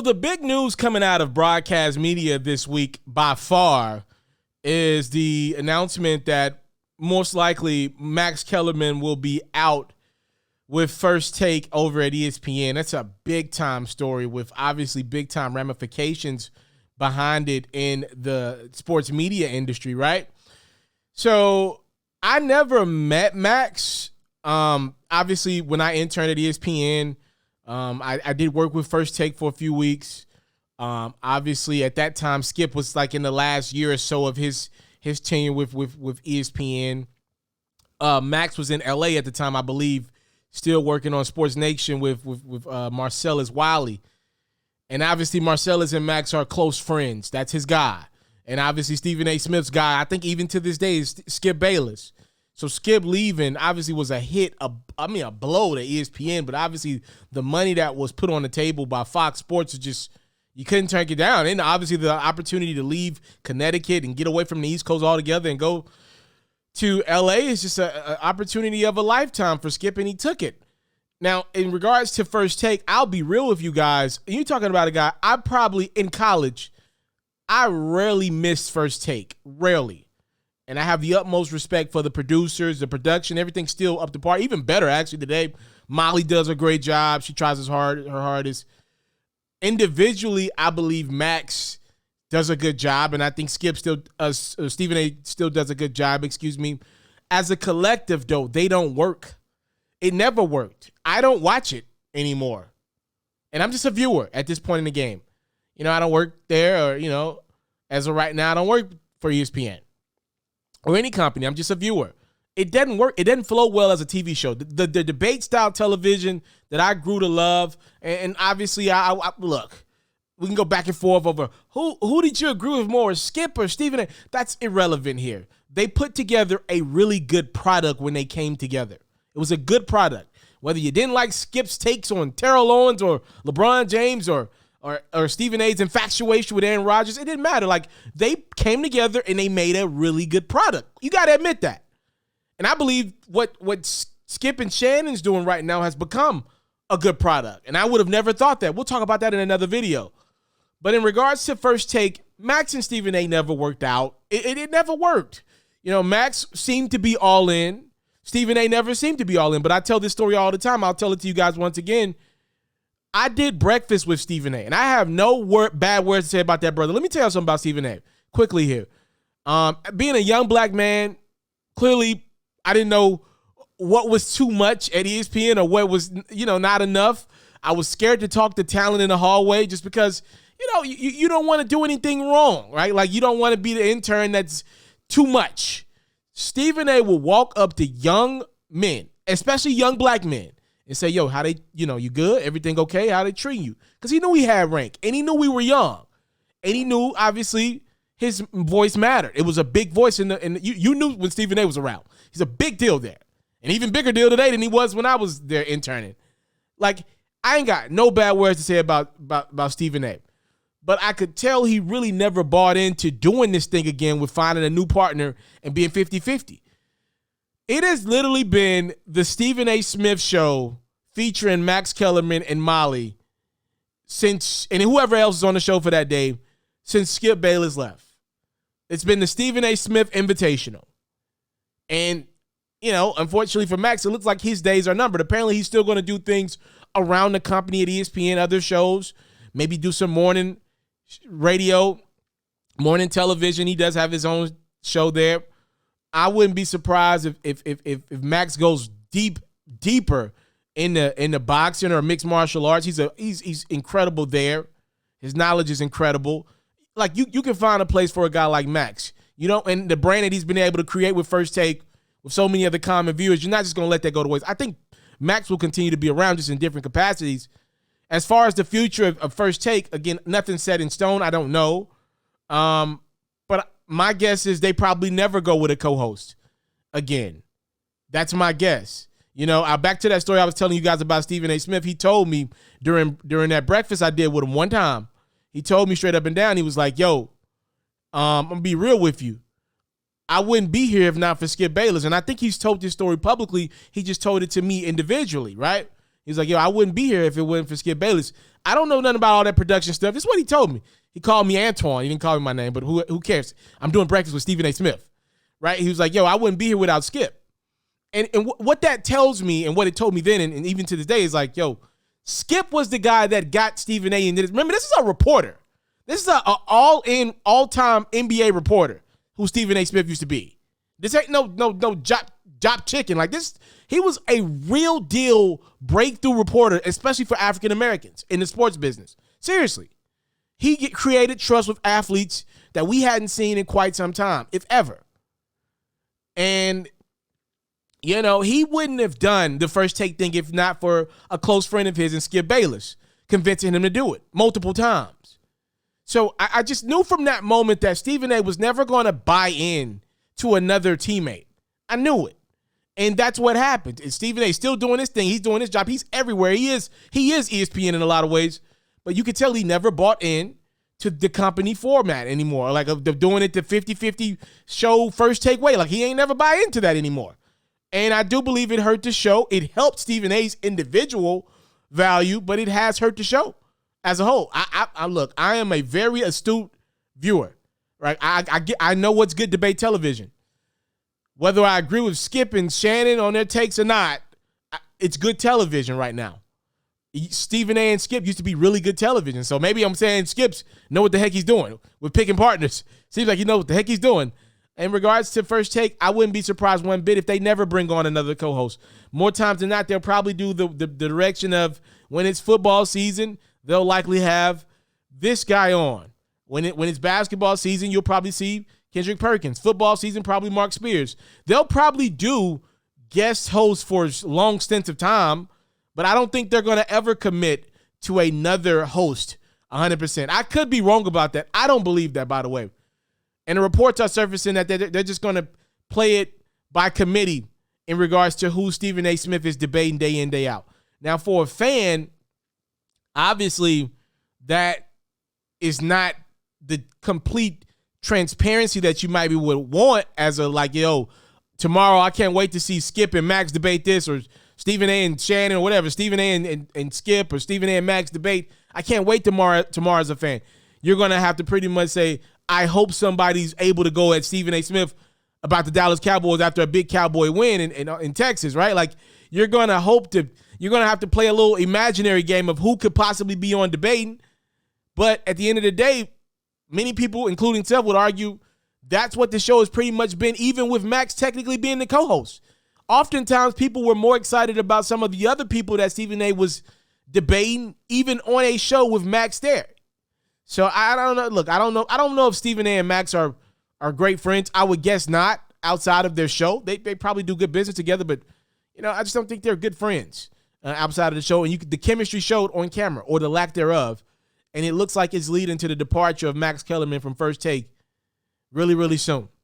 The big news coming out of broadcast media this week by far is the announcement that most likely Max Kellerman will be out with First Take over at ESPN. That's a big-time story with obviously big-time ramifications behind it in the sports media industry, right? So I never met Max. Obviously, when I interned at ESPN, I did work with First Take for a few weeks. Obviously, at that time, Skip was like in the last year or so of his tenure with ESPN. Max was in LA at the time, I believe, still working on Sports Nation with Marcellus Wiley. And obviously, Marcellus and Max are close friends. That's his guy. And obviously, Stephen A. Smith's guy, I think even to this day, is Skip Bayless. So Skip leaving obviously was a hit, a blow to ESPN, but obviously the money that was put on the table by Fox Sports is just, you couldn't turn it down. And obviously the opportunity to leave Connecticut and get away from the East Coast altogether and go to LA is just an opportunity of a lifetime for Skip, and he took it. Now, in regards to First Take, I'll be real with you guys. You're talking about a guy, I probably, in college, I rarely missed First Take, rarely. And I have the utmost respect for the producers, the production, everything's still up to par. Even better, actually, today. Molly does a great job. She tries her hardest. Individually, I believe Max does a good job, and I think Stephen A. still does a good job, As a collective, though, they don't work. It never worked. I don't watch it anymore. And I'm just a viewer at this point in the game. I don't work there, or, as of right now, I don't work for ESPN or any company. I'm just a viewer. It doesn't work. It doesn't flow well as a TV show. The debate style television that I grew to love, and obviously, I look, we can go back and forth over who did you agree with more, Skip or Stephen A. That's irrelevant here. They put together a really good product when they came together. It was a good product. Whether you didn't like Skip's takes on Terrell Owens or LeBron James or Stephen A's infatuation with Aaron Rodgers, it didn't matter. Like, they came together and they made a really good product. You got to admit that. And I believe what Skip and Shannon's doing right now has become a good product. And I would have never thought that. We'll talk about that in another video. But in regards to First Take, Max and Stephen A. never worked out. It never worked. Max seemed to be all in. Stephen A. never seemed to be all in. But I tell this story all the time. I'll tell it to you guys once again. I did breakfast with Stephen A., and I have no bad words to say about that brother. Let me tell you something about Stephen A. quickly here. Being a young black man, clearly I didn't know what was too much at ESPN or what was, not enough. I was scared to talk to talent in the hallway just because, you don't want to do anything wrong, right? Like, you don't want to be the intern that's too much. Stephen A. will walk up to young men, especially young black men, and say, yo, how they, you good? Everything okay? How they treat you? Because he knew he had rank, and he knew we were young. And he knew, obviously, his voice mattered. It was a big voice, you knew when Stephen A. was around. He's a big deal there. An even bigger deal today than he was when I was there interning. Like, I ain't got no bad words to say about Stephen A. But I could tell he really never bought into doing this thing again with finding a new partner and being 50-50. It has literally been the Stephen A. Smith show featuring Max Kellerman and Molly and whoever else is on the show for that day, since Skip Bayless left. It's been the Stephen A. Smith Invitational. And, unfortunately for Max, it looks like his days are numbered. Apparently, he's still going to do things around the company at ESPN, other shows, maybe do some morning radio, morning television. He does have his own show there. I wouldn't be surprised if Max goes deeper in the boxing or mixed martial arts. He's incredible there. His knowledge is incredible. Like, you can find a place for a guy like Max. And the brand that he's been able to create with First Take, with so many other common viewers, you're not just going to let that go to waste. I think Max will continue to be around just in different capacities. As far as the future of First Take, again, nothing set in stone. I don't know. But my guess is they probably never go with a co-host again. That's my guess. Back to that story I was telling you guys about Stephen A. Smith. He told me during that breakfast I did with him one time, he told me straight up and down, he was like, yo, I'm going to be real with you. I wouldn't be here if not for Skip Bayless. And I think he's told this story publicly. He just told it to me individually, right? He's like, yo, I wouldn't be here if it wasn't for Skip Bayless. I don't know nothing about all that production stuff. This is what he told me. He called me Antoine. He didn't call me my name, but who cares? I'm doing breakfast with Stephen A. Smith, right? He was like, yo, I wouldn't be here without Skip. And what that tells me and what it told me then and even to this day is like, yo, Skip was the guy that got Stephen A. and did it. Remember, this is a reporter. This is a all-time NBA reporter who Stephen A. Smith used to be. This ain't no job chicken. Like this, he was a real deal breakthrough reporter, especially for African Americans in the sports business. Seriously. He created trust with athletes that we hadn't seen in quite some time, if ever. And, you know, he wouldn't have done the First Take thing if not for a close friend of his and Skip Bayless convincing him to do it multiple times. So I just knew from that moment that Stephen A. was never going to buy in to another teammate. I knew it. And that's what happened. And Stephen A. still doing his thing. He's doing his job. He's everywhere. He is ESPN in a lot of ways. But you could tell he never bought in to the company format anymore. Like of doing it the 50-50 show First Take way. Like he ain't never buy into that anymore. And I do believe it hurt the show. It helped Stephen A.'s individual value, but it has hurt the show as a whole. I look, I am a very astute viewer. Right? I know what's good debate television. Whether I agree with Skip and Shannon on their takes or not, it's good television right now. Stephen A. and Skip used to be really good television. So maybe I'm saying Skip's know what the heck he's doing with picking partners. Seems like he knows what the heck he's doing. In regards to First Take, I wouldn't be surprised one bit if they never bring on another co-host. More times than not, they'll probably do the direction of when it's football season, they'll likely have this guy on. When it's basketball season, you'll probably see Kendrick Perkins. Football season, probably Mark Spears. They'll probably do guest hosts for long stints of time, but I don't think they're going to ever commit to another host 100%. I could be wrong about that. I don't believe that, by the way. And the reports are surfacing that they're just going to play it by committee in regards to who Stephen A. Smith is debating day in, day out. Now, for a fan, obviously, that is not the complete transparency that you maybe would want as a like, yo, tomorrow I can't wait to see Skip and Max debate this, or Stephen A. and Shannon or whatever, Stephen A. and Skip, or Stephen A. and Max debate. I can't wait tomorrow as a fan. You're going to have to pretty much say, I hope somebody's able to go at Stephen A. Smith about the Dallas Cowboys after a big Cowboy win in Texas, right? Like you're going to have to play a little imaginary game of who could possibly be on debating. But at the end of the day, many people, including self, would argue that's what the show has pretty much been, even with Max technically being the co-host. Oftentimes, people were more excited about some of the other people that Stephen A. was debating, even on a show with Max there. So I don't know. Look, I don't know if Stephen A. and Max are great friends. I would guess not outside of their show. They probably do good business together, but you know, I just don't think they're good friends outside of the show. And the chemistry showed on camera, or the lack thereof. And it looks like it's leading to the departure of Max Kellerman from First Take really, really soon.